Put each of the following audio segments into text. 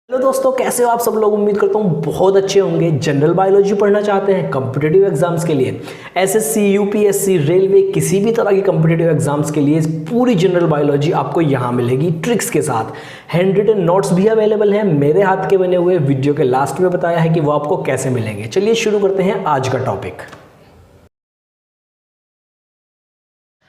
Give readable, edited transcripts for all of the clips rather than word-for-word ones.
Hello दोस्तों, कैसे हो आप सब लोग। उम्मीद करता हूँ बहुत अच्छे होंगे। जनरल बायोलॉजी पढ़ना चाहते हैं कॉम्पिटिटिव एग्जाम्स के लिए, एसएससी, यूपीएससी, रेलवे, किसी भी तरह की कॉम्पिटिटिव एग्जाम्स के लिए पूरी जनरल बायोलॉजी आपको यहाँ मिलेगी ट्रिक्स के साथ। हैंड रिटन नोट्स भी अवेलेबल हैं, मेरे हाथ के बने हुए। वीडियो के लास्ट में बताया है कि वो आपको कैसे मिलेंगे। चलिए शुरू करते हैं आज का टॉपिक।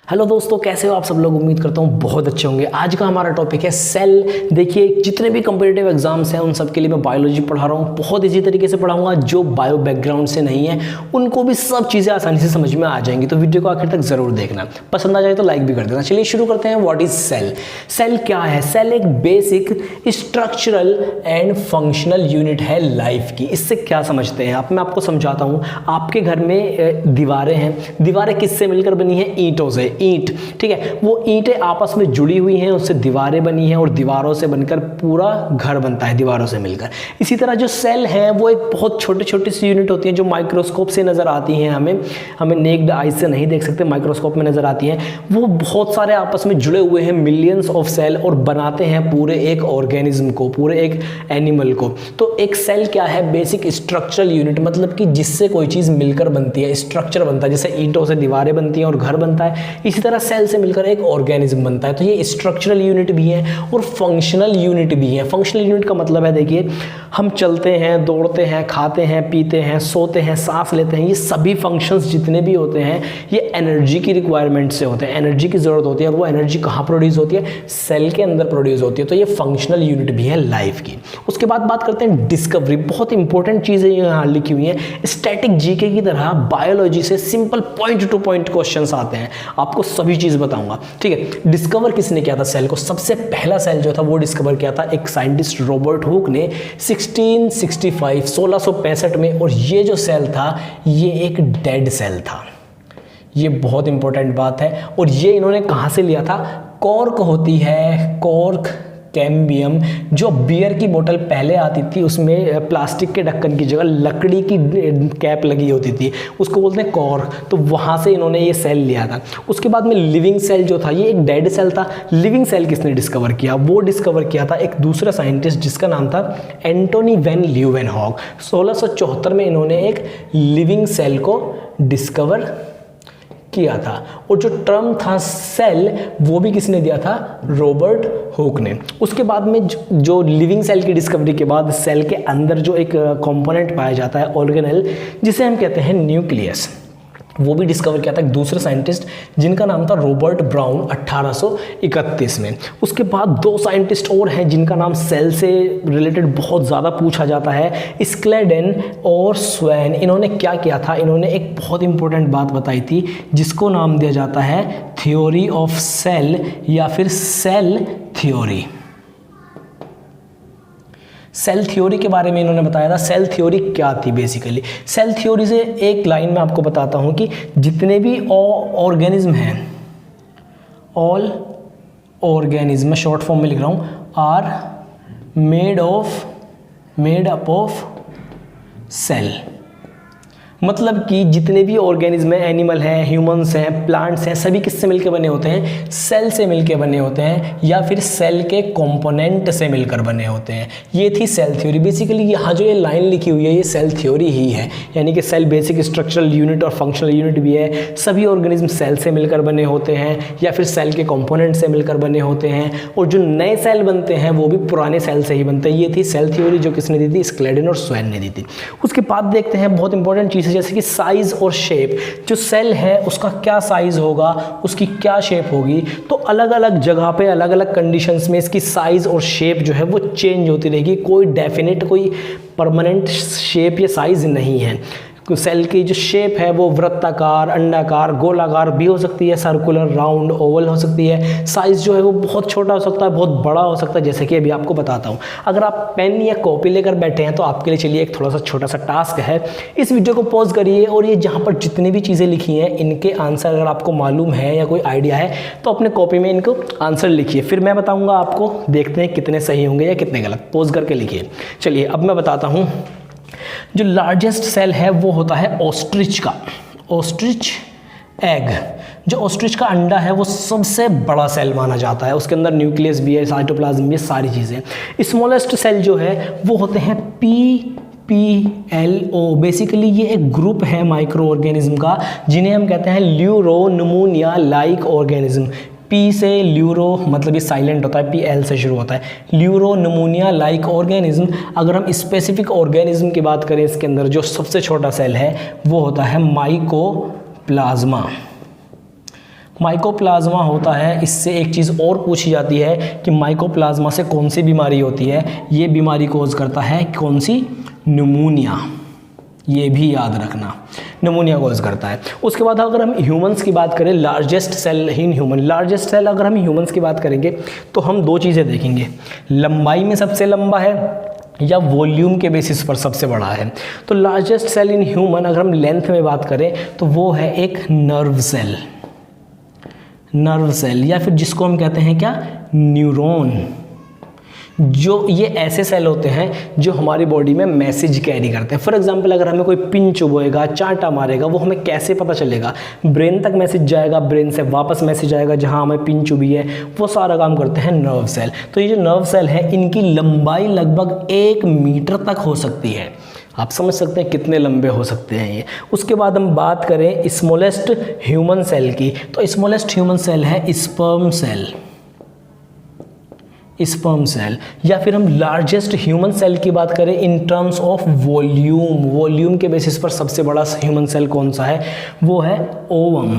हेलो दोस्तों, कैसे हो आप सब लोग। उम्मीद करता हूँ बहुत अच्छे होंगे। आज का हमारा टॉपिक है सेल। देखिए, जितने भी कॉम्पिटिटिव एग्जाम्स हैं उन सब के लिए मैं बायोलॉजी पढ़ा रहा हूँ। बहुत इजी तरीके से पढ़ाऊंगा। जो बायो बैकग्राउंड से नहीं है उनको भी सब चीज़ें आसानी से समझ में आ जाएंगी। तो वीडियो को आखिर तक ज़रूर देखना। पसंद आ जाए तो लाइक भी कर देना। चलिए शुरू करते हैं। What is cell. सेल क्या है। सेल एक basic structural and functional unit है लाइफ की। इससे क्या समझते हैं आप, मैं आपको समझाता हूँ। आपके घर में दीवारें हैं। दीवारें किससे मिलकर बनी है? ईंटों से। ईंट, ठीक है, वो ईंटें आपस में जुड़ी हुई हैं, उससे दीवारें बनी हैं और दीवारों से बनकर पूरा घर बनता है, दीवारों से मिलकर। इसी तरह जो सेल है वो एक बहुत छोटी छोटी सी यूनिट होती है जो माइक्रोस्कोप से नज़र आती हैं। हमें नेक्ड आइज से नहीं देख सकते, माइक्रोस्कोप में नज़र आती हैं। वो बहुत सारे आपस में जुड़े हुए हैं, मिलियंस ऑफ सेल, और बनाते हैं पूरे एक ऑर्गेनिज्म को, पूरे एक एनिमल को। तो एक सेल क्या है? बेसिक स्ट्रक्चरल यूनिट, मतलब कि जिससे कोई चीज़ मिलकर बनती है, स्ट्रक्चर बनता है। जैसे ईंटों से दीवारें बनती हैं और घर बनता है, इसी तरह सेल से मिलकर एक ऑर्गेनिज्म बनता है। तो ये स्ट्रक्चरल यूनिट भी है और फंक्शनल यूनिट भी है। फंक्शनल यूनिट का मतलब है, देखिए, हम चलते हैं, दौड़ते हैं, खाते हैं, पीते हैं, सोते हैं, सांस लेते हैं। ये सभी फंक्शंस जितने भी होते हैं ये एनर्जी की रिक्वायरमेंट से होते हैं। एनर्जी की ज़रूरत होती है और वो एनर्जी कहाँ प्रोड्यूस होती है? सेल के अंदर प्रोड्यूस होती है। तो ये फंक्शनल यूनिट भी है लाइफ की। उसके बाद बात करते हैं डिस्कवरी। बहुत इंपॉर्टेंट चीज़ें यहाँ लिखी हुई हैं। स्टैटिक जीके की तरह बायोलॉजी से simple point two point questions आते हैं। आपको सभी चीज़ बताऊंगा, ठीक है। डिस्कवर किसने किया था सेल को? सबसे पहला सेल जो था वो डिस्कवर किया था एक साइंटिस्ट रॉबर्ट हुक ने 1665 में। और ये जो सेल था ये एक डेड सेल था। ये बहुत इंपॉर्टेंट बात है। और ये इन्होंने कहाँ से लिया था? कॉर्क होती है, कॉर्क कैम्बियम। जो बियर की बोतल पहले आती थी उसमें प्लास्टिक के ढक्कन की जगह लकड़ी की कैप लगी होती थी, उसको बोलते हैं कॉर्क। तो वहाँ से इन्होंने ये सेल लिया था। उसके बाद में लिविंग सेल जो था ये एक डेड सेल था। लिविंग सेल किसने डिस्कवर किया? वो डिस्कवर किया था एक दूसरा साइंटिस्ट जिसका नाम था एंटोनी वैन ल्यूवेनहॉक। 1674 में इन्होंने एक लिविंग सेल को डिस्कवर किया था। और जो टर्म था सेल वो भी किसने दिया था? रॉबर्ट हुक ने। उसके बाद में जो लिविंग सेल की डिस्कवरी के बाद सेल के अंदर जो एक कंपोनेंट पाया जाता है, ऑर्गेनेल, जिसे हम कहते हैं न्यूक्लियस, वो भी डिस्कवर किया था एक दूसरे साइंटिस्ट जिनका नाम था रॉबर्ट ब्राउन 1831 में। उसके बाद दो साइंटिस्ट और हैं जिनका नाम सेल से रिलेटेड बहुत ज़्यादा पूछा जाता है, स्क्लेडेन और स्वैन। इन्होंने क्या किया था? इन्होंने एक बहुत इंपॉर्टेंट बात बताई थी जिसको नाम दिया जाता है थ्योरी ऑफ सेल या फिर सेल थ्योरी। सेल थ्योरी के बारे में इन्होंने बताया था। सेल थ्योरी क्या थी? बेसिकली सेल थ्योरी से एक लाइन में आपको बताता हूं कि जितने भी ऑर्गेनिज्म हैं, ऑल ऑर्गेनिज्म, मैं शॉर्ट फॉर्म में लिख रहा हूं, are made up of cell. मतलब कि जितने भी ऑर्गेनिज्म हैं, एनिमल हैं, ह्यूमंस हैं, प्लांट्स हैं, सभी किससे मिलकर बने होते हैं? सेल से मिलकर बने होते हैं या फिर सेल के कंपोनेंट से मिलकर बने होते हैं। ये थी सेल थ्योरी। बेसिकली यहाँ जो ये लाइन लिखी हुई है ये सेल थ्योरी ही है। यानी कि सेल बेसिक स्ट्रक्चरल यूनिट और फंक्शनल यूनिट भी है। सभी ऑर्गेनिज्म सेल से मिलकर बने होते हैं या फिर सेल के कंपोनेंट से मिलकर बने होते हैं। और जो नए सेल बनते हैं वो भी पुराने सेल से ही बनते हैं। ये थी सेल थ्योरी जो किसने दी थी? स्क्लेडेन और स्वैन ने दी थी। उसके बाद देखते हैं बहुत इंपॉर्टेंट चीज़ जैसे कि साइज और शेप। जो सेल है उसका क्या साइज होगा, उसकी क्या शेप होगी। तो अलग अलग जगह पे अलग अलग कंडीशंस में इसकी साइज और शेप जो है वो चेंज होती रहेगी। कोई डेफिनेट, कोई परमानेंट शेप या साइज नहीं है। सेल की जो शेप है वो वृत्ताकार, अंडाकार, गोलाकार भी हो सकती है, सर्कुलर, राउंड, ओवल हो सकती है। साइज जो है वो बहुत छोटा हो सकता है, बहुत बड़ा हो सकता है, जैसे कि अभी आपको बताता हूँ। अगर आप पेन या कॉपी लेकर बैठे हैं तो आपके लिए चलिए एक थोड़ा सा छोटा सा टास्क है। इस वीडियो को पॉज करिए और ये जहाँ पर जितनी भी चीज़ें लिखी हैं इनके आंसर अगर आपको मालूम है या कोई आइडिया है तो अपने कॉपी में इनको आंसर लिखिए। फिर मैं बताऊँगा आपको, देखते हैं कितने सही होंगे या कितने गलत। पॉज करके लिखिए। चलिए अब मैं बताता हूँ। जो लार्जेस्ट सेल है वो होता है ऑस्ट्रिच का, ऑस्ट्रिच एग। जो ऑस्ट्रिच का अंडा है वो सबसे बड़ा सेल माना जाता है, उसके अंदर न्यूक्लियस भी है, साइटोप्लाज्म भी है, सारी चीज़ें। स्मॉलेस्ट सेल जो है वो होते हैं PPLO। बेसिकली ये एक ग्रुप है माइक्रो ऑर्गेनिज्म का जिन्हें हम कहते हैं ल्यूरोनमूनिया लाइक ऑर्गेनिज्म। पी से ल्यूरो मतलब ये साइलेंट होता है, PL से शुरू होता है, ल्यूरोनमूनिया लाइक ऑर्गेनिज्म। अगर हम स्पेसिफिक ऑर्गेनिज्म की बात करें, इसके अंदर जो सबसे छोटा सेल है वो होता है माइकोप्लाज्मा। माइकोप्लाज्मा होता है। इससे एक चीज़ और पूछी जाती है कि माइकोप्लाज्मा से कौन सी बीमारी होती है। ये बीमारी कोज करता है कौन सी? निमोनिया। ये भी याद रखना, निमोनिया कोज करता है। उसके बाद अगर हम ह्यूमंस की बात करें, largest cell in human, largest cell अगर हम ह्यूमंस की बात करेंगे तो हम दो चीज़ें देखेंगे, लंबाई में सबसे लंबा है या वॉल्यूम के बेसिस पर सबसे बड़ा है। तो लार्जेस्ट सेल इन ह्यूमन अगर हम लेंथ में बात करें तो वो है एक नर्व सेल, नर्व सेल, या फिर जिसको हम कहते हैं क्या? न्यूरॉन। जो ये ऐसे सेल होते हैं जो हमारी बॉडी में मैसेज कैरी करते हैं। फॉर एग्जांपल अगर हमें कोई पिन चुभोएगा, चांटा मारेगा, वो हमें कैसे पता चलेगा? ब्रेन तक मैसेज जाएगा, ब्रेन से वापस मैसेज आएगा जहां हमें पिन चुभी है, वो सारा काम करते हैं नर्व सेल। तो ये जो नर्व सेल है इनकी लंबाई लगभग 1 मीटर तक हो सकती है। आप समझ सकते हैं कितने लंबे हो सकते हैं ये। उसके बाद हम बात करें स्मॉलेस्ट ह्यूमन सेल की, तो स्मॉलेस्ट ह्यूमन सेल है स्पर्म सेल, स्पर्म सेल। या फिर हम लार्जेस्ट ह्यूमन सेल की बात करें in terms of volume, volume के बेसिस पर सबसे बड़ा ह्यूमन सेल कौन सा है? वो है ओवम,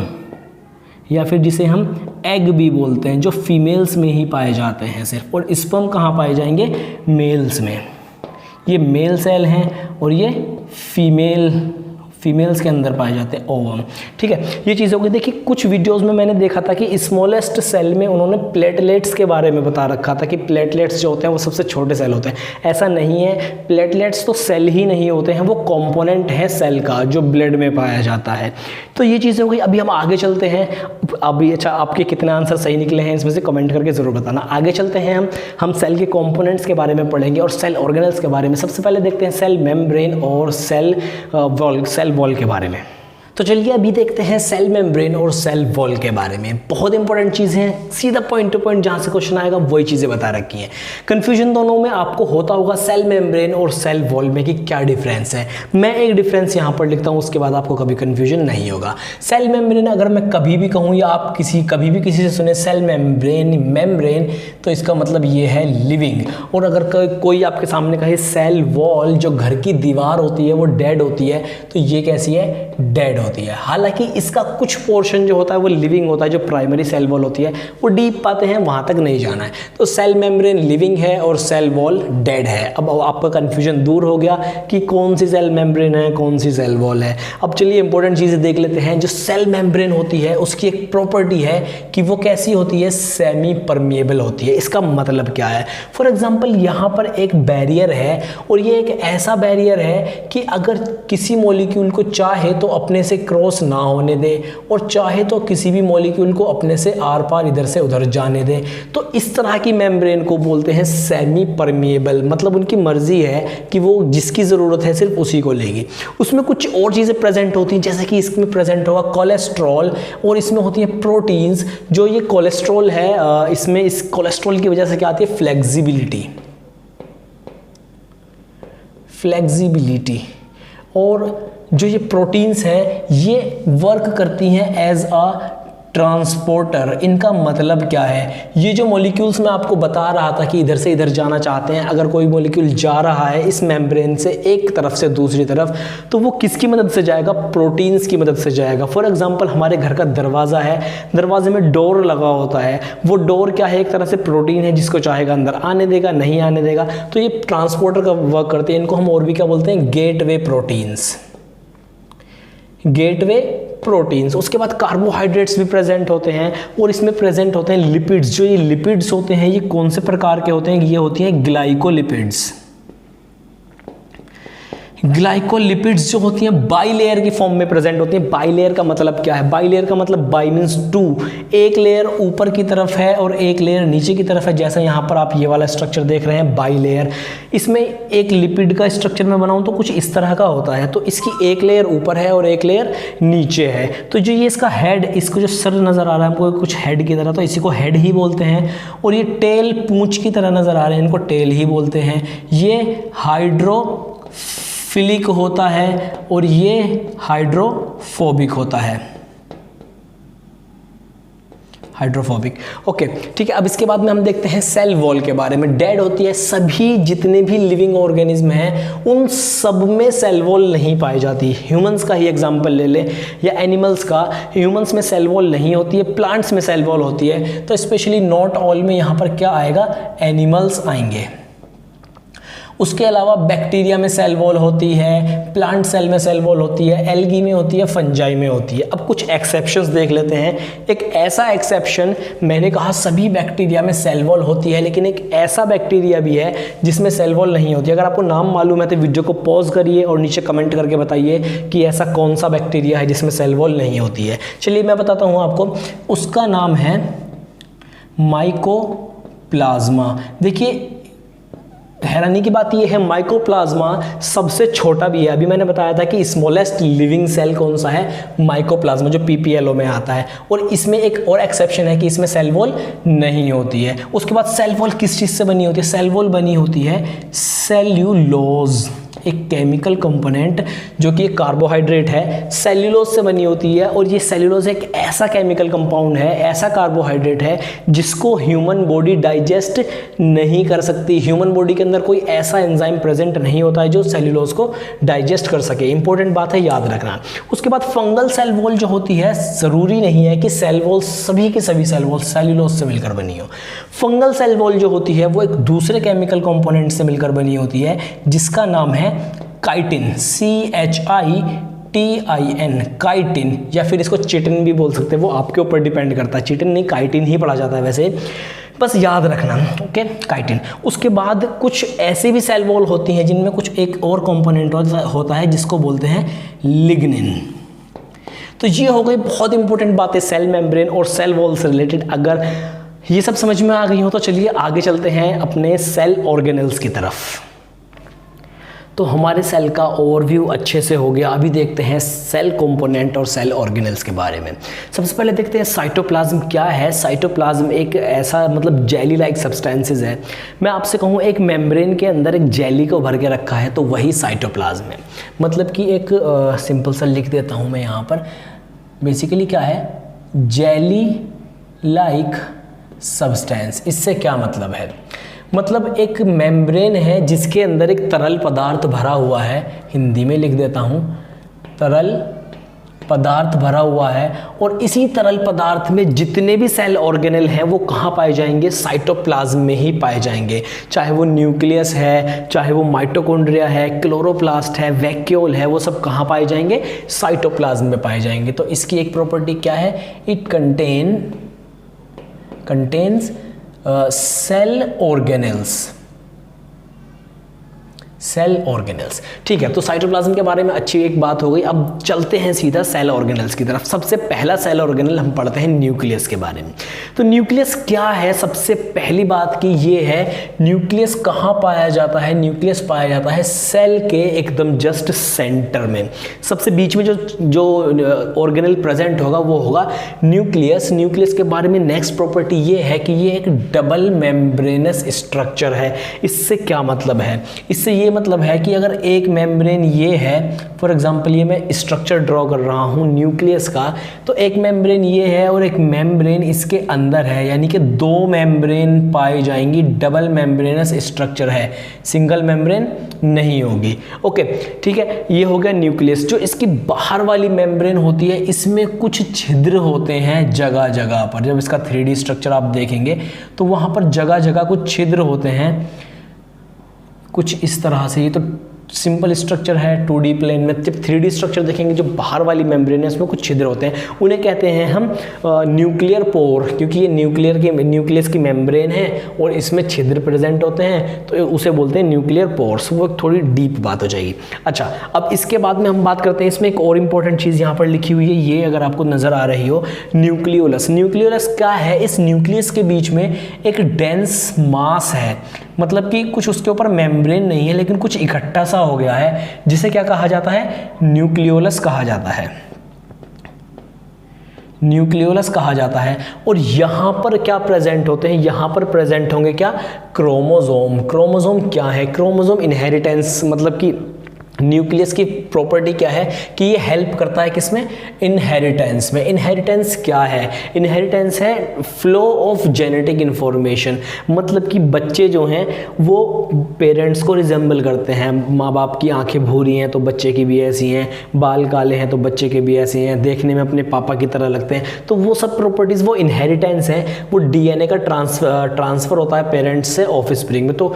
या फिर जिसे हम एग भी बोलते हैं, जो फीमेल्स में ही पाए जाते हैं सिर्फ। और स्पर्म कहाँ पाए जाएंगे? मेल्स में। ये मेल सेल हैं और ये फीमेल्स के अंदर पाए जाते हैं ओवम। ठीक है, ये चीज़ हो गई। देखिए कुछ वीडियोस में मैंने देखा था कि स्मॉलेस्ट सेल में उन्होंने प्लेटलेट्स के बारे में बता रखा था कि प्लेटलेट्स जो होते हैं वो सबसे छोटे सेल होते हैं। ऐसा नहीं है, प्लेटलेट्स तो सेल ही नहीं होते हैं, वो कंपोनेंट है सेल का जो ब्लड में पाया जाता है। तो ये चीज़ हो गई। अभी हम आगे चलते हैं। अभी अच्छा, आपके कितने आंसर सही निकले हैं इसमें से कमेंट करके ज़रूर बताना। आगे चलते हैं, हम सेल के कंपोनेंट्स के बारे में पढ़ेंगे और सेल ऑर्गेनेल्स के बारे में। सबसे पहले देखते हैं सेल मेम्ब्रेन और सेल वॉल के बारे में। तो चलिए अभी देखते हैं सेल मेम्ब्रेन और सेल वॉल के बारे में। बहुत इंपॉर्टेंट चीज़ है, सीधा पॉइंट टू पॉइंट जहाँ से क्वेश्चन आएगा वही चीज़ें बता रखी हैं। कंफ्यूजन दोनों में आपको होता होगा सेल मेम्ब्रेन और सेल वॉल में कि क्या डिफरेंस है। मैं एक डिफरेंस यहाँ पर लिखता हूँ, उसके बाद आपको कभी कंफ्यूजन नहीं होगा। सेल मेम्ब्रेन अगर मैं कभी भी कहूँ या आप कभी भी किसी से सुने सेल मेम्ब्रेन तो इसका मतलब ये है लिविंग। और अगर कोई आपके सामने कहे सेल वॉल, जो घर की दीवार होती है वो डेड होती है, तो ये कैसी है? डेड होती है। हालांकि इसका कुछ पोर्शन जो होता है वो लिविंग होता है। जो प्राइमरी सेल वॉल होती है वो डीप पाते हैं, वहां तक नहीं जाना है। तो सेल मेम्ब्रेन लिविंग है और सेल वॉल डेड है। अब आपका कंफ्यूजन दूर हो गया कि कौन सी सेल मेम्ब्रेन है, कौन सी सेल वॉल है। अब चलिए इंपॉर्टेंट चीजें देख लेते हैं। जो सेल मेम्ब्रेन होती है उसकी एक प्रॉपर्टी है कि वो कैसी होती है? सेमी परमिएबल होती है। इसका मतलब क्या है? फॉर एग्जाम्पल यहाँ पर एक बैरियर है और ये एक ऐसा बैरियर है कि अगर किसी मॉलिक्यूल को चाहे तो अपने से क्रॉस ना होने दे और चाहे तो किसी भी मॉलिक्यूल को अपने से आर पार इधर से उधर जाने दे। तो इस तरह की मेम्ब्रेन को बोलते हैं सेमी परमिएबल। मतलब उनकी मर्जी है कि वो जिसकी ज़रूरत है सिर्फ उसी को लेगी। उसमें कुछ और चीज़ें प्रेजेंट होती हैं, जैसे कि इसमें प्रेजेंट होगा कोलेस्ट्रॉल और इसमें होती है प्रोटीन्स। जो ये कोलेस्ट्रॉल है, इसमें इस कोलेस्ट्रॉल की वजह से क्या आती है? फ्लेक्सिबिलिटी। और जो ये प्रोटीन्स हैं ये वर्क करती हैं एज अ ट्रांसपोर्टर। इनका मतलब क्या है? ये जो मॉलिक्यूल्स मैं आपको बता रहा था कि इधर से इधर जाना चाहते हैं, अगर कोई मॉलिक्यूल जा रहा है इस मेम्ब्रेन से एक तरफ से दूसरी तरफ, तो वो किसकी मदद से जाएगा? प्रोटीन्स की मदद से जाएगा। फॉर एग्जांपल हमारे घर का दरवाज़ा है, दरवाजे में डोर लगा होता है, वो डोर क्या है? एक तरह से प्रोटीन है, जिसको चाहेगा अंदर आने देगा, नहीं आने देगा। तो ये ट्रांसपोर्टर का वर्क करते हैं। इनको हम और भी क्या बोलते हैं? Gateway proteins, gateway proteins. उसके बाद कार्बोहाइड्रेट्स भी प्रेजेंट होते हैं और इसमें प्रेजेंट होते हैं लिपिड्स। जो ये लिपिड्स होते हैं ये कौन से प्रकार के होते हैं? ये होती हैं ग्लाइकोलिपिड्स। ग्लाइकोलिपिड्स जो होती हैं बाइलेयर की फॉर्म में प्रेजेंट होती हैं। बाइलेयर का मतलब क्या है? बाइलेयर का मतलब बाई मीन्स टू, एक लेयर ऊपर की तरफ है और एक लेयर नीचे की तरफ है। जैसा यहाँ पर आप ये वाला स्ट्रक्चर देख रहे हैं बाइलेयर, इसमें एक लिपिड का स्ट्रक्चर मैं बनाऊँ तो कुछ इस तरह का होता है। तो इसकी एक लेयर ऊपर है और एक लेयर नीचे है। तो जो ये इसका हेड, इसको जो सर नज़र आ रहा है हमको कुछ हेड की तरह, तो इसी को हेड ही बोलते हैं। और ये टेल पूंछ की तरह नज़र आ रहे हैं, इनको टेल ही बोलते हैं। ये हाइड्रोफिलिक होता है और ये हाइड्रोफोबिक होता है, हाइड्रोफोबिक। ओके ठीक है। अब इसके बाद में हम देखते हैं सेल वॉल के बारे में। डेड होती है, सभी जितने भी लिविंग ऑर्गेनिज्म हैं उन सब में सेल वॉल नहीं पाई जाती। ह्यूमंस का ही एग्जांपल ले ले या एनिमल्स का, ह्यूमंस में सेल वॉल नहीं होती है, प्लांट्स में सेल वॉल होती है। तो स्पेशली नॉट ऑल में यहाँ पर क्या आएगा? एनिमल्स आएंगे। उसके अलावा बैक्टीरिया में सेल वॉल होती है, प्लांट सेल में सेल वॉल होती है, एल्गी में होती है, फंजाई में होती है। अब कुछ एक्सेप्शंस देख लेते हैं। एक ऐसा एक्सेप्शन, मैंने कहा सभी बैक्टीरिया में सेल वॉल होती है, लेकिन एक ऐसा बैक्टीरिया भी है जिसमें सेल वॉल नहीं होती। अगर आपको नाम मालूम है तो वीडियो को पॉज करिए और नीचे कमेंट करके बताइए कि ऐसा कौन सा बैक्टीरिया है जिसमें सेल वॉल नहीं होती है। चलिए मैं बताता हूँ आपको, उसका नाम है माइकोप्लाज्मा। देखिए हैरानी की बात यह है, माइकोप्लाज्मा सबसे छोटा भी है। अभी मैंने बताया था कि स्मॉलेस्ट लिविंग सेल कौन सा है? माइकोप्लाज्मा, जो पीपीएलओ में आता है। और इसमें एक और एक्सेप्शन है कि इसमें सेल वॉल नहीं होती है। उसके बाद सेल वॉल किस चीज़ से बनी होती है? सेल वॉल बनी होती है सेल्यूलोज, एक केमिकल कंपोनेंट जो कि एक कार्बोहाइड्रेट है, सेल्यूलोज से बनी होती है। और ये सेल्यूलोज एक ऐसा केमिकल कंपाउंड है, ऐसा कार्बोहाइड्रेट है जिसको ह्यूमन बॉडी डाइजेस्ट नहीं कर सकती। ह्यूमन बॉडी के अंदर कोई ऐसा एंजाइम प्रेजेंट नहीं होता है जो सेल्यूलोज को डाइजेस्ट कर सके। इंपॉर्टेंट बात है, याद रखना। उसके बाद फंगल सेल वॉल जो होती है, ज़रूरी नहीं है कि सेल वॉल सभी के सभी सेल वॉल सेल्यूलोज से मिलकर बनी हो। फंगल सेल वॉल जो होती है वो एक दूसरे केमिकल कंपोनेंट से मिलकर बनी होती है जिसका नाम है काइटिन, CHITIN, काइटिन, या फिर इसको चिटिन भी बोल सकते हैं, वो आपके ऊपर डिपेंड करता है। चिटिन नहीं, काइटिन ही पढ़ा जाता है वैसे, बस याद रखना। Okay, chitin. उसके बाद कुछ ऐसी भी सेल वॉल होती हैं जिनमें कुछ एक और कंपोनेंट होता है जिसको बोलते हैं लिग्निन। तो ये हो गई बहुत इंपॉर्टेंट बात है सेल मेम्ब्रेन और सेल वॉल से रिलेटेड। अगर ये सब समझ में आ गई हो तो चलिए आगे चलते हैं अपने सेल ऑर्गेनेल्स की तरफ। तो हमारे सेल का ओवरव्यू अच्छे से हो गया। अभी देखते हैं सेल कंपोनेंट और सेल ऑर्गेनेल्स के बारे में। सबसे पहले देखते हैं साइटोप्लाज्म क्या है। साइटोप्लाज्म एक ऐसा मतलब जेली लाइक सब्सटेंसेस है। मैं आपसे कहूँ एक मेम्ब्रेन के अंदर एक जेली को भर के रखा है तो वही साइटोप्लाज्म है। मतलब कि एक सिंपल सा लिख देता हूँ मैं यहाँ पर। बेसिकली क्या है? Jelly like substance. इससे क्या मतलब है? मतलब एक मेम्ब्रेन है जिसके अंदर एक तरल पदार्थ भरा हुआ है। हिंदी में लिख देता हूँ, तरल पदार्थ भरा हुआ है। और इसी तरल पदार्थ में जितने भी सेल ऑर्गेनेल हैं वो कहाँ पाए जाएंगे? साइटोप्लाज्म में ही पाए जाएंगे। चाहे वो न्यूक्लियस है, चाहे वो माइटोकॉन्ड्रिया है, क्लोरोप्लास्ट है, वैक्यूल है, वो सब कहाँ पाए जाएंगे? साइटोप्लाज्म में पाए जाएंगे। तो इसकी एक प्रॉपर्टी क्या है? It contains cell organelles. ठीक है, तो साइटोप्लाज्म के बारे में अच्छी एक बात हो गई। अब चलते हैं सीधा सेल ऑर्गेनेल्स की तरफ। सबसे पहला सेल ऑर्गेनेल हम पढ़ते हैं न्यूक्लियस के बारे में। तो न्यूक्लियस क्या है? सबसे पहली बात की ये है, न्यूक्लियस कहाँ पाया जाता है? न्यूक्लियस पाया जाता है सेल के एकदम जस्ट सेंटर में। सबसे बीच में जो ऑर्गेनेल प्रेजेंट होगा वो होगा न्यूक्लियस। न्यूक्लियस के बारे में नेक्स्ट प्रॉपर्टी ये है कि ये एक डबल मेम्ब्रेनस स्ट्रक्चर है। इससे क्या मतलब है? इससे ये मतलब है कि अगर एक मेम्ब्रेन ये है, फॉर एग्जांपल ये मैं स्ट्रक्चर ड्रॉ कर रहा हूँ न्यूक्लियस का, तो एक मेम्ब्रेन ये है और एक मेम्ब्रेन इसके अंदर है, यानी कि दो मेम्ब्रेन पाई जाएंगी। डबल मेम्ब्रेनस स्ट्रक्चर है, सिंगल मेम्ब्रेन नहीं होगी। ओके ठीक है, ये हो गया न्यूक्लियस। जो इसकी बाहर वाली मेम्ब्रेन होती है इसमें कुछ छिद्र होते हैं जगह जगह पर। जब इसका 3D स्ट्रक्चर आप देखेंगे तो वहाँ पर जगह जगह कुछ छिद्र होते हैं, कुछ इस तरह से। ये तो सिंपल स्ट्रक्चर है 2D प्लेन में। जब 3D स्ट्रक्चर देखेंगे, जो बाहर वाली मेम्ब्रेन है उसमें कुछ छिद्र होते हैं, उन्हें कहते हैं हम न्यूक्लियर पोर, क्योंकि ये न्यूक्लियस की मेम्ब्रेन है और इसमें छिद्र प्रेजेंट होते हैं, तो उसे बोलते हैं न्यूक्लियर पोर्स। वो थोड़ी डीप बात हो जाएगी। अच्छा, अब इसके बाद में हम बात करते हैं, इसमें एक और इंपॉर्टेंट चीज़ यहाँ पर लिखी हुई है, ये अगर आपको नज़र आ रही हो, न्यूक्लियोलस। न्यूक्लियोलस क्या है? इस न्यूक्लियस के बीच में एक डेंस मास है, मतलब कि कुछ उसके ऊपर मेम्ब्रेन नहीं है लेकिन कुछ इकट्ठा सा हो गया है, जिसे क्या कहा जाता है? न्यूक्लियोलस कहा जाता है। न्यूक्लियोलस कहा जाता है। और यहां पर क्या प्रेजेंट होते हैं? यहां पर प्रेजेंट होंगे क्या? क्रोमोसोम। क्रोमोसोम क्या है? क्रोमोसोम इनहेरिटेंस, मतलब कि न्यूक्लियस की प्रॉपर्टी क्या है कि ये हेल्प करता है किसमें? इनहेरिटेंस में। इनहेरिटेंस क्या है? इनहेरिटेंस है फ्लो ऑफ जेनेटिक इंफॉर्मेशन, मतलब कि बच्चे जो हैं वो पेरेंट्स को रिजेंबल करते हैं। माँ बाप की आंखें भूरी हैं तो बच्चे की भी ऐसी हैं, बाल काले हैं तो बच्चे के भी ऐसे हैं, देखने में अपने पापा की तरह लगते हैं, तो वो सब प्रॉपर्टीज़ वो इनहेरिटेंस है। वो डीएनए का ट्रांसफ़र होता है पेरेंट्स से ऑफस्प्रिंग में। तो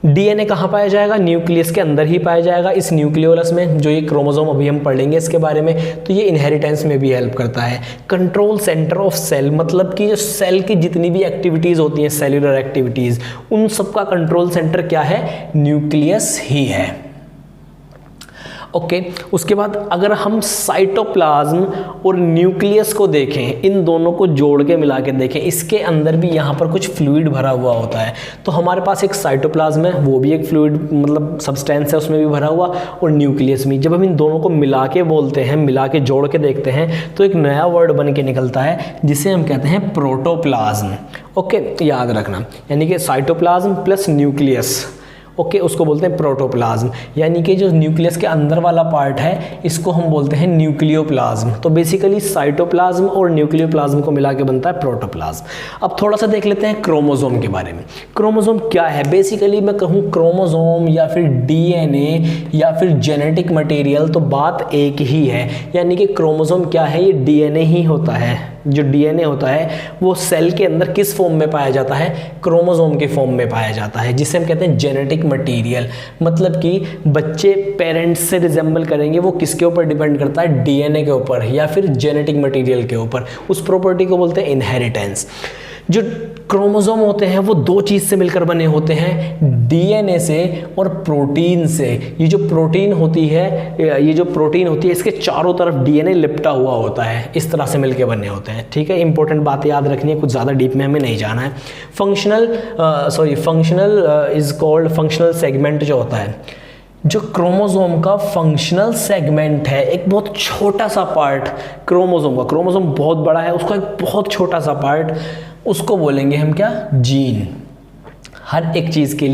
डीएनए कहाँ पाया जाएगा? न्यूक्लियस के अंदर ही पाया जाएगा, इस न्यूक्लियोलस में, जो ये क्रोमोसोम अभी हम पढ़ लेंगे इसके बारे में। तो ये इनहेरिटेंस में भी हेल्प करता है। कंट्रोल सेंटर ऑफ सेल, मतलब कि जो सेल की जितनी भी एक्टिविटीज़ होती हैं, सेल्यूलर एक्टिविटीज़, उन सबका कंट्रोल सेंटर क्या है? न्यूक्लियस ही है। ओके, उसके बाद अगर हम साइटोप्लाज्म और न्यूक्लियस को देखें, इन दोनों को जोड़ के मिला के देखें, इसके अंदर भी यहाँ पर कुछ फ्लूइड भरा हुआ होता है। तो हमारे पास एक साइटोप्लाज्म है, वो भी एक फ्लूइड मतलब सब्सटेंस है, उसमें भी भरा हुआ, और न्यूक्लियस में। जब हम इन दोनों को मिला के बोलते हैं, मिला के जोड़ के देखते हैं, तो एक नया वर्ड बन के निकलता है जिसे हम कहते हैं प्रोटोप्लाज्म। ओके, याद रखना, यानी कि साइटोप्लाज्म प्लस न्यूक्लियस, ओके, उसको बोलते हैं प्रोटोप्लाज्म। यानी कि जो न्यूक्लियस के अंदर वाला पार्ट है इसको हम बोलते हैं न्यूक्लियोप्लाज्म। तो बेसिकली साइटोप्लाज्म और न्यूक्लियोप्लाज्म को मिला के बनता है प्रोटोप्लाज्म। अब थोड़ा सा देख लेते हैं क्रोमोसोम के बारे में। क्रोमोसोम क्या है? बेसिकली मैं कहूँ क्रोमोसोम या फिर डीएनए या फिर जेनेटिक मटेरियल, तो बात एक ही है। यानी कि क्रोमोसोम क्या है? ये डीएनए ही होता है। जो डीएनए होता है वो सेल के अंदर किस फॉर्म में पाया जाता है? क्रोमोसोम के फॉर्म में पाया जाता है, जिसे हम कहते हैं जेनेटिक मटेरियल। मतलब कि बच्चे पेरेंट्स से रिजेंबल करेंगे, वो किसके ऊपर डिपेंड करता है? डीएनए के ऊपर या फिर जेनेटिक मटेरियल के ऊपर। उस प्रॉपर्टी को बोलते हैं इनहेरिटेंस। जो क्रोमोसोम होते हैं वो दो चीज़ से मिलकर बने होते हैं, डीएनए से और प्रोटीन से। ये जो प्रोटीन होती है इसके चारों तरफ डीएनए लिपटा हुआ होता है, इस तरह से मिलकर बने होते हैं। ठीक है, इंपॉर्टेंट बात याद रखनी है, कुछ ज़्यादा डीप में हमें नहीं जाना है। Functional is called functional segment जो होता है, जो क्रोमोसोम का फंक्शनल सेगमेंट है, एक बहुत छोटा सा पार्ट क्रोमोसोम का, क्रोमोसोम बहुत बड़ा है, उसका एक बहुत छोटा सा पार्ट, उसको बोलेंगे हम क्या? जीन। हर एक चीज़ के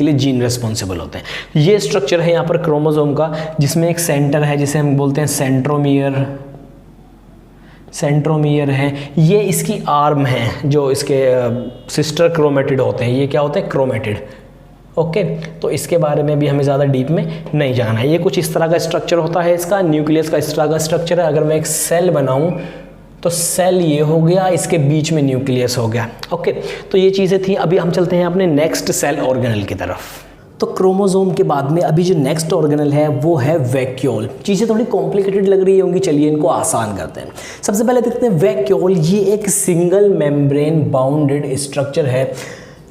लिए जीन रिस्पॉन्सिबल होते हैं। ये स्ट्रक्चर है यहाँ पर क्रोमोसोम का, जिसमें एक सेंटर है जिसे हम बोलते हैं सेंट्रोमियर है। ये इसकी आर्म है, जो इसके सिस्टर क्रोमेटिड होते हैं, ये क्या होते हैं? क्रोमेटिड। ओके, तो इसके बारे में भी हमें ज़्यादा डीप में नहीं जाना है। ये कुछ इस तरह का स्ट्रक्चर होता है इसका, न्यूक्लियस का इस तरह का स्ट्रक्चर है। अगर मैं एक सेल बनाऊं तो सेल ये हो गया, इसके बीच में न्यूक्लियस हो गया। ओके, तो ये चीज़ें थी। अभी हम चलते हैं अपने नेक्स्ट सेल ऑर्गेनल की तरफ। तो क्रोमोसोम के बाद में अभी जो नेक्स्ट ऑर्गेनल है वो है वैक्यूल। चीज़ें थोड़ी कॉम्प्लिकेटेड लग रही होंगी, चलिए इनको आसान करते हैं। सबसे पहले देखते हैं वैक्यूल। ये एक सिंगल मेम्ब्रेन बाउंडेड स्ट्रक्चर है।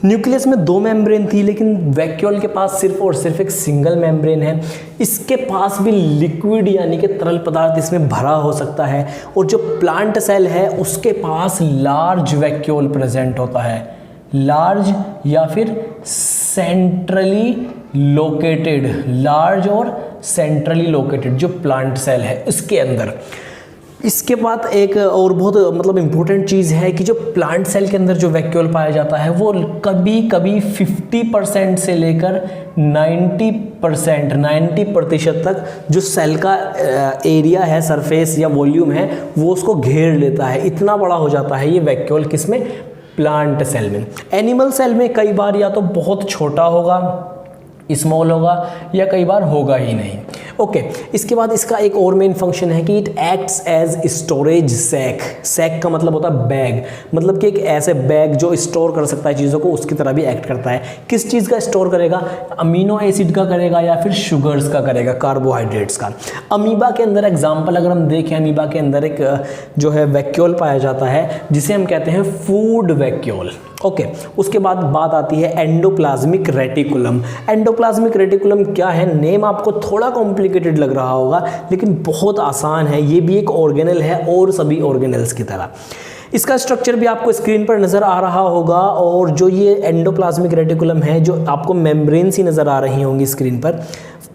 न्यूक्लियस में दो मेम्ब्रेन थी, लेकिन वैक्यूल के पास सिर्फ और सिर्फ एक सिंगल मेम्ब्रेन है। इसके पास भी लिक्विड यानी कि तरल पदार्थ इसमें भरा हो सकता है। और जो प्लांट सेल है उसके पास लार्ज वैक्यूल प्रेजेंट होता है, लार्ज या फिर सेंट्रली लोकेटेड, लार्ज और सेंट्रली लोकेटेड जो प्लांट सेल है इसके अंदर। इसके बाद एक और बहुत मतलब इम्पोर्टेंट चीज़ है कि जो प्लांट सेल के अंदर जो वैक्यूल पाया जाता है वो कभी कभी 50% से लेकर 90% तक जो सेल का एरिया है, सरफेस या वॉल्यूम है, वो उसको घेर लेता है। इतना बड़ा हो जाता है ये वैक्यूल, किसमें? प्लांट सेल में। एनिमल सेल में कई बार या तो बहुत छोटा होगा स्मॉल होगा या कई बार होगा ही नहीं। ओके, इसके बाद इसका एक और मेन फंक्शन है कि it acts as storage sac. Sac का मतलब होता है बैग, मतलब कि एक ऐसे बैग जो स्टोर कर सकता है चीज़ों को, उसकी तरह भी एक्ट करता है। किस चीज़ का स्टोर करेगा? अमीनो एसिड का करेगा या फिर शुगर्स का करेगा, कार्बोहाइड्रेट्स का। अमीबा के अंदर एग्जाम्पल अगर हम देखें, अमीबा के अंदर एक जो है वैक्यूल पाया जाता है जिसे हम कहते हैं फूड वैक्यूल। ओके, उसके बाद बात आती है एंडोप्लाज्मिक रेटिकुलम। एंडोप्लाज्मिक रेटिकुलम क्या है? नेम आपको थोड़ा कॉम्प्लिकेटेड लग रहा होगा लेकिन बहुत आसान है। ये भी एक ऑर्गेनल है और सभी ऑर्गेनल्स की तरह। इसका स्ट्रक्चर भी आपको स्क्रीन पर नज़र आ रहा होगा, और जो ये एंडोप्लाज्मिक रेटिकुलम है, जो आपको मेम्ब्रेन सी नज़र आ रही होंगी स्क्रीन पर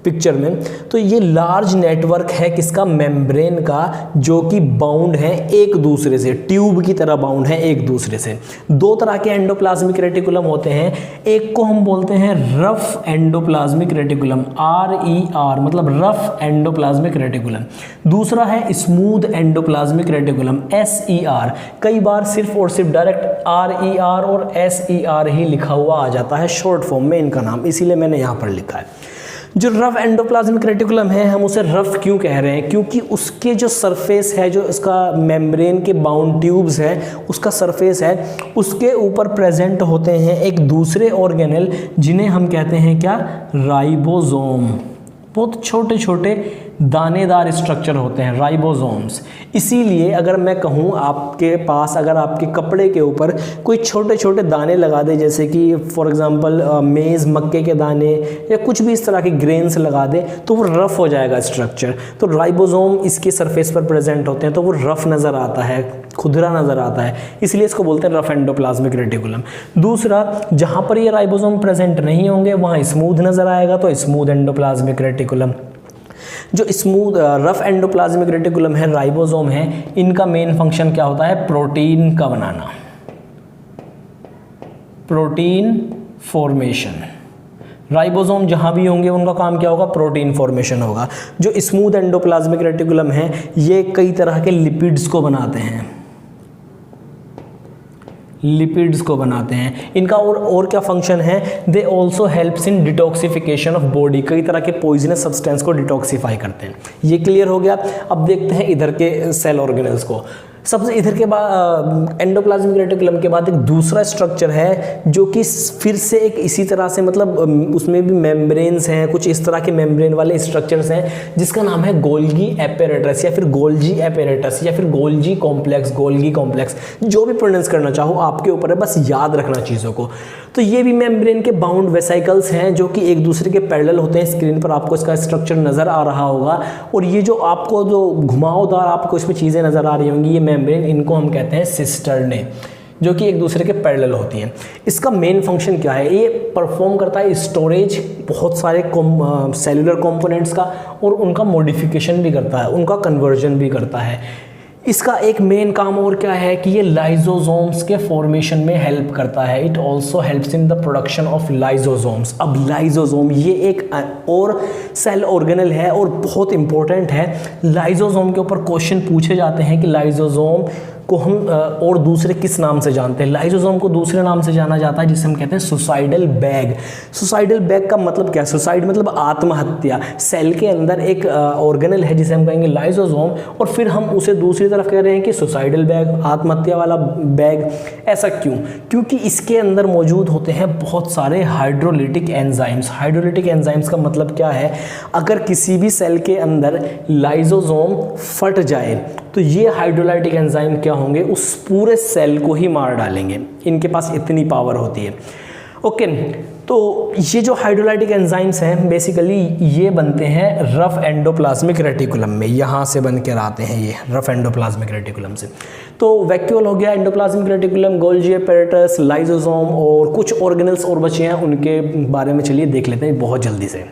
पिक्चर में, तो ये लार्ज नेटवर्क है किसका? मेम्ब्रेन का, जो कि बाउंड है एक दूसरे से, ट्यूब की तरह बाउंड है एक दूसरे से। दो तरह के एंडोप्लाज्मिक रेटिकुलम होते हैं, एक को हम बोलते हैं रफ एंडोप्लाज्मिक रेटिकुलम, RER मतलब रफ एंडोप्लाज्मिक रेटिकुलम। दूसरा है स्मूथ एंडोप्लाज्मिक रेटिकुलम, SER। कई बार सिर्फ और सिर्फ डायरेक्ट RER और SER ही लिखा हुआ आ जाता है शॉर्ट फॉर्म में इनका नाम, इसीलिए मैंने यहाँ पर लिखा है। जो रफ एंडोप्लाज्मिक रेटिकुलम है, हम उसे रफ क्यों कह रहे हैं? क्योंकि उसके जो सरफेस है, जो इसका मेम्ब्रेन के बाउंड ट्यूब्स है, उसका सरफेस है, उसके ऊपर प्रेजेंट होते हैं एक दूसरे ऑर्गेनल जिन्हें हम कहते हैं क्या? राइबोसोम। बहुत छोटे छोटे दानेदार स्ट्रक्चर होते हैं राइबोसोम्स। इसीलिए अगर मैं कहूँ आपके पास, अगर आपके कपड़े के ऊपर कोई छोटे छोटे दाने लगा दे, जैसे कि फॉर एग्जांपल मेज़, मक्के के दाने या कुछ भी इस तरह के ग्रेन्स लगा दे, तो वो रफ़ हो जाएगा स्ट्रक्चर। तो राइबोसोम इसके सरफेस पर प्रेजेंट होते हैं, तो वो रफ़ नज़र आता है, खुदरा नज़र आता है, इसलिए इसको बोलते हैं रफ एंडोप्लाज्मिक रेटिकुलम। दूसरा, जहाँ पर ये राइबोसोम प्रेजेंट नहीं होंगे वहाँ स्मूथ नज़र आएगा, तो स्मूथ एंडोप्लाज्मिक रेटिकुलम। जो स्मूथ रफ एंडोप्लाज्मिक रेटिकुलम है, राइबोसोम है, इनका मेन फंक्शन क्या होता है? प्रोटीन का बनाना, प्रोटीन फॉर्मेशन। राइबोसोम जहाँ भी होंगे उनका काम क्या होगा? प्रोटीन फॉर्मेशन होगा। जो स्मूथ एंडोप्लाज्मिक रेटिकुलम है, ये कई तरह के लिपिड्स को बनाते हैं, लिपिड्स को बनाते हैं। इनका और क्या फंक्शन है? They also helps in detoxification of body. कई तरह के पॉइजनस सब्सटेंस को डिटॉक्सिफाई करते हैं। ये क्लियर हो गया। अब देखते हैं इधर के सेल ऑर्गेनल्स को। सबसे इधर के बाद एंडोप्लाज्मिक रेटिकुलम के बाद एक दूसरा स्ट्रक्चर है जो कि फिर से एक इसी तरह से, मतलब उसमें भी मेम्ब्रेन्स हैं, कुछ इस तरह के मेम्ब्रेन वाले स्ट्रक्चर्स हैं, जिसका नाम है गोल्गी एपेरेटस या फिर गोल्जी एपेरेटस या फिर गोल्जी कॉम्प्लेक्स, गोल्गी कॉम्प्लेक्स, जो भी प्रोनाउंस करना चाहो आपके ऊपर है, बस याद रखना चीज़ों को। तो ये भी मेम्ब्रेन के बाउंड वेसिकल्स हैं जो कि एक दूसरे के पैरेलल होते हैं। स्क्रीन पर आपको इसका स्ट्रक्चर नज़र आ रहा होगा, और ये जो आपको जो घुमावदार आपको इसमें चीज़ें नज़र आ रही होंगी, ये मेम्ब्रेन, इनको हम कहते हैं सिस्टर्ने, जो कि एक दूसरे के पैरेलल होती हैं। इसका मेन फंक्शन क्या है? ये परफॉर्म करता है स्टोरेज बहुत सारे सेलुलर कंपोनेंट्स का, और उनका मॉडिफिकेशन भी करता है, उनका कन्वर्जन भी करता है। इसका एक मेन काम और क्या है कि ये लाइजोसोम्स के फॉर्मेशन में हेल्प करता है। It also helps in the production of lysosomes. अब लाइजोसोम ये एक और सेल ऑर्गेनल है और बहुत इंपॉर्टेंट है। लाइजोसोम के ऊपर क्वेश्चन पूछे जाते हैं कि लाइजोसोम को हम और दूसरे किस नाम से जानते हैं? लाइजोसोम को दूसरे नाम से जाना जाता है जिसे हम कहते हैं सुसाइडल बैग। सुसाइडल बैग का मतलब क्या है? सुसाइड मतलब आत्महत्या। सेल के अंदर एक ऑर्गेनल है जिसे हम कहेंगे लाइजोसोम, और फिर हम उसे दूसरी तरफ कह रहे हैं कि सुसाइडल बैग, आत्महत्या वाला बैग। ऐसा क्यों? क्योंकि इसके अंदर मौजूद होते हैं बहुत सारे हाइड्रोलिटिक एंजाइम्स। हाइड्रोलिटिक एंजाइम्स का मतलब क्या है? अगर किसी भी सेल के अंदर लाइजोसोम फट जाए तो ये हाइड्रोलाइटिक एंजाइम क्या होंगे? उस पूरे सेल को ही मार डालेंगे। इनके पास इतनी पावर होती है। ओके, तो ये जो हाइड्रोलाइटिक एंजाइम्स हैं बेसिकली ये बनते हैं रफ एंडोप्लाज्मिक रेटिकुलम में, यहाँ से बन कर आते हैं ये रफ एंडोप्लाज्मिक रेटिकुलम से। तो वैक्यूल हो गया, endoplasmic reticulum, Golgi apparatus, lysosome, और कुछ ऑर्गेनल्स और बचे हैं, उनके बारे में चलिए देख लेते हैं बहुत जल्दी से।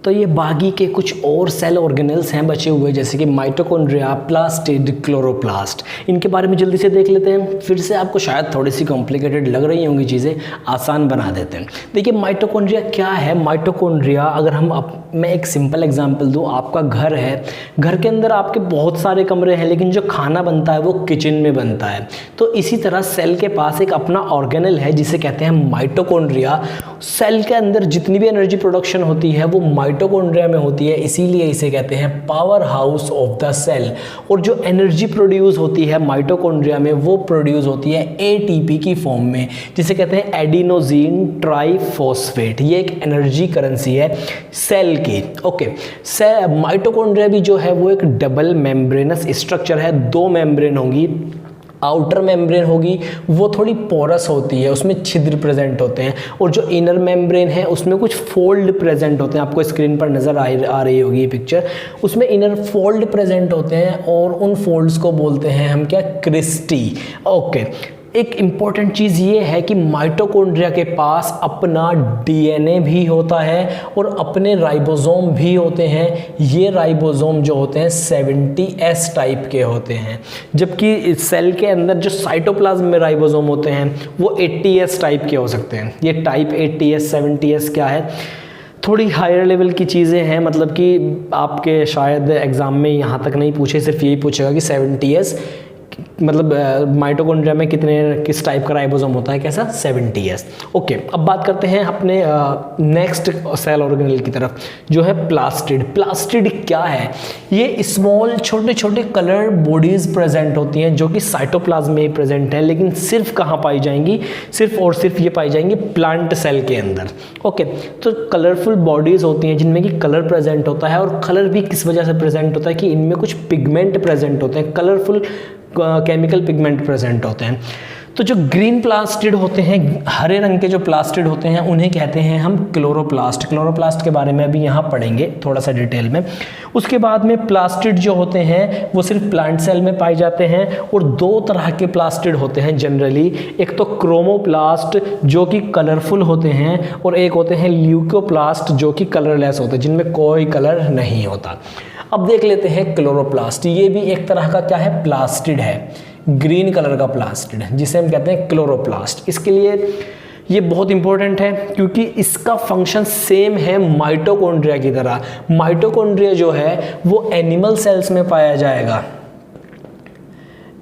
तो ये बाकी के कुछ और सेल ऑर्गेनेल्स हैं बचे हुए, जैसे कि माइटोकॉन्ड्रिया, प्लास्टिड, क्लोरोप्लास्ट। इनके बारे में जल्दी से देख लेते हैं, फिर से आपको शायद थोड़ी सी कॉम्प्लिकेटेड लग रही होंगी चीज़ें, आसान बना देते हैं। देखिए माइटोकॉन्ड्रिया क्या है। माइटोकॉन्ड्रिया अगर मैं एक सिंपल एग्जांपल दूं, आपका घर है, घर के अंदर आपके बहुत सारे कमरे हैं, लेकिन जो खाना बनता है वो किचन में बनता है। तो इसी तरह सेल के पास एक अपना ऑर्गेनल है जिसे कहते हैं माइटोकॉन्ड्रिया। सेल के अंदर जितनी भी एनर्जी प्रोडक्शन होती है वो माइटोकॉन्ड्रिया में होती है, इसीलिए इसे कहते हैं power house of the cell. और जो एनर्जी प्रोड्यूस होती है माइटोकॉन्ड्रिया में वो प्रोड्यूस होती है एटीपी की फॉर्म में, जिसे कहते हैं एडिनोसिन ट्राइफॉस्फेट। ये एक एनर्जी करेंसी है सेल की। ओके, माइटोकॉन्ड्रिया भी जो है वो एक डबल मेम्ब्रेनस स्ट्रक्चर है, दो मेम्ब्रेन होंगी। आउटर मेम्ब्रेन होगी वो थोड़ी पोरस होती है, उसमें छिद्र प्रेजेंट होते हैं, और जो इनर मेम्ब्रेन है उसमें कुछ फोल्ड प्रेजेंट होते हैं। आपको स्क्रीन पर नज़र आ रही होगी ये पिक्चर, उसमें इनर फोल्ड प्रेजेंट होते हैं और उन फोल्ड्स को बोलते हैं हम क्या, क्रिस्टी। ओके, एक इम्पॉर्टेंट चीज़ ये है कि माइटोकॉन्ड्रिया के पास अपना डीएनए भी होता है और अपने राइबोसोम भी होते हैं। ये राइबोसोम जो होते हैं 70S टाइप के होते हैं, जबकि सेल के अंदर जो साइटोप्लाज्म में राइबोसोम होते हैं वो 80S टाइप के हो सकते हैं। ये टाइप 80S 70S क्या है, थोड़ी हायर लेवल की चीज़ें हैं, मतलब कि आपके शायद एग्ज़ाम में यहाँ तक नहीं पूछे, सिर्फ यही पूछेगा कि 70S मतलब माइटोकॉन्ड्रिया में किस टाइप का राइबोसोम होता है, कैसा, 70S। ओके, अब बात करते हैं अपने नेक्स्ट सेल ऑर्गेनल की तरफ, जो है प्लास्टिड। प्लास्टिड क्या है, ये स्मॉल छोटे छोटे कलर बॉडीज प्रेजेंट होती हैं जो कि साइटोप्लाज्म में प्रेजेंट है, लेकिन सिर्फ कहाँ पाई जाएंगी, सिर्फ और सिर्फ ये पाई जाएंगी प्लांट सेल के अंदर। ओके, तो कलरफुल बॉडीज होती हैं जिनमें कि कलर प्रेजेंट होता है, और कलर भी किस वजह से प्रेजेंट होता है कि इनमें कुछ पिगमेंट प्रेजेंट होते हैं, कलरफुल केमिकल पिगमेंट प्रेजेंट होते हैं। तो जो ग्रीन प्लास्टिड होते हैं, हरे रंग के जो प्लास्टिड होते हैं, उन्हें कहते हैं हम क्लोरोप्लास्ट। क्लोरोप्लास्ट के बारे में अभी यहाँ पढ़ेंगे थोड़ा सा डिटेल में। उसके बाद में प्लास्टिड जो होते हैं वो सिर्फ प्लांट सेल में पाए जाते हैं, और दो तरह के प्लास्टिड होते हैं जनरली। एक तो क्रोमोप्लास्ट जो कि कलरफुल होते हैं, और एक होते हैं ल्यूकोप्लास्ट जो कि कलरलेस होते हैं, जिनमें कोई कलर नहीं होता। अब देख लेते हैं क्लोरोप्लास्ट। ये भी एक तरह का क्या है, प्लास्टिड है, ग्रीन कलर का प्लास्टिड है, जिसे हम कहते हैं क्लोरोप्लास्ट। इसके लिए ये बहुत इंपॉर्टेंट है क्योंकि इसका फंक्शन सेम है माइटोकॉन्ड्रिया की तरह। माइटोकॉन्ड्रिया जो है वो एनिमल सेल्स में पाया जाएगा,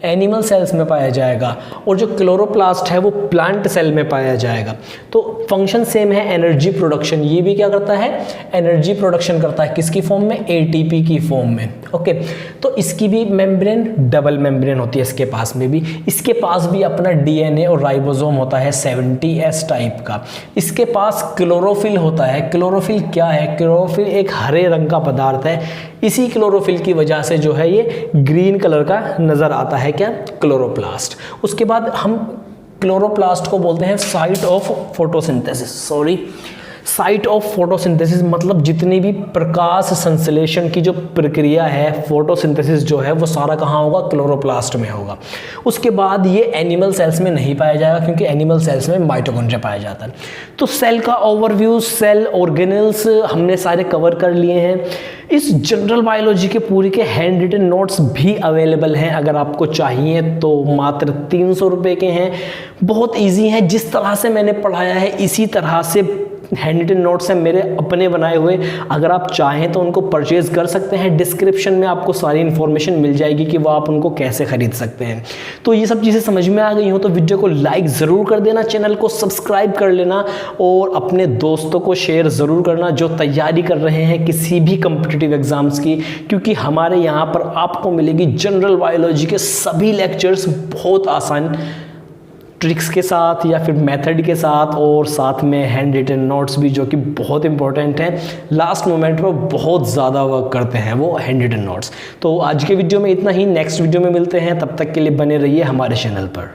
एनिमल सेल्स में पाया जाएगा, और जो क्लोरोप्लास्ट है वो प्लांट सेल में पाया जाएगा। तो फंक्शन सेम है, एनर्जी प्रोडक्शन। ये भी क्या करता है, एनर्जी प्रोडक्शन करता है, किसकी फॉर्म में, एटीपी की फॉर्म में। ओके, तो इसकी भी मेम्ब्रेन डबल मेम्ब्रेन होती है, इसके पास में भी। इसके पास भी अपना डीएनए और राइबोसोम होता है 70S टाइप का। इसके पास क्लोरोफिल होता है। क्लोरोफिल क्या है, क्लोरोफिल एक हरे रंग का पदार्थ है, इसी क्लोरोफिल की वजह से जो है ये ग्रीन कलर का नजर आता है, क्या, क्लोरोप्लास्ट। उसके बाद हम क्लोरोप्लास्ट को बोलते हैं site of photosynthesis. Site of photosynthesis मतलब जितनी भी प्रकाश संश्लेषण की जो प्रक्रिया है, फोटोसिंथेसिस जो है, वो सारा कहाँ होगा, क्लोरोप्लास्ट में होगा। उसके बाद ये एनिमल सेल्स में नहीं पाया जाएगा क्योंकि एनिमल सेल्स में माइटोकॉन्ड्रिया पाया जाता है। तो सेल का ओवरव्यू, सेल ऑर्गेनल्स हमने सारे कवर कर लिए हैं। इस जनरल बायोलॉजी के पूरी के हैंड रिटन नोट्स भी अवेलेबल हैं, अगर आपको चाहिए तो मात्र 300 रुपये के हैं। बहुत ईजी है, जिस तरह से मैंने पढ़ाया है इसी तरह से हैंड रिटन नोट्स हैं मेरे अपने बनाए हुए। अगर आप चाहें तो उनको परचेज कर सकते हैं, डिस्क्रिप्शन में आपको सारी इन्फॉर्मेशन मिल जाएगी कि वो आप उनको कैसे खरीद सकते हैं। तो ये सब चीज़ें समझ में आ गई हो तो वीडियो को लाइक ज़रूर कर देना, चैनल को सब्सक्राइब कर लेना, और अपने दोस्तों को शेयर ज़रूर करना जो तैयारी कर रहे हैं किसी भी कॉम्पिटिटिव एग्जाम्स की, क्योंकि हमारे यहाँ पर आपको मिलेगी जनरल बायोलॉजी के सभी लेक्चर्स बहुत आसान ट्रिक्स के साथ या फिर मेथड के साथ, और साथ में हैंड रिटन नोट्स भी जो कि बहुत इंपॉर्टेंट हैं। लास्ट मोमेंट पर बहुत ज़्यादा वर्क करते हैं वो हैंड रिटन नोट्स। तो आज के वीडियो में इतना ही, नेक्स्ट वीडियो में मिलते हैं, तब तक के लिए बने रहिए हमारे चैनल पर।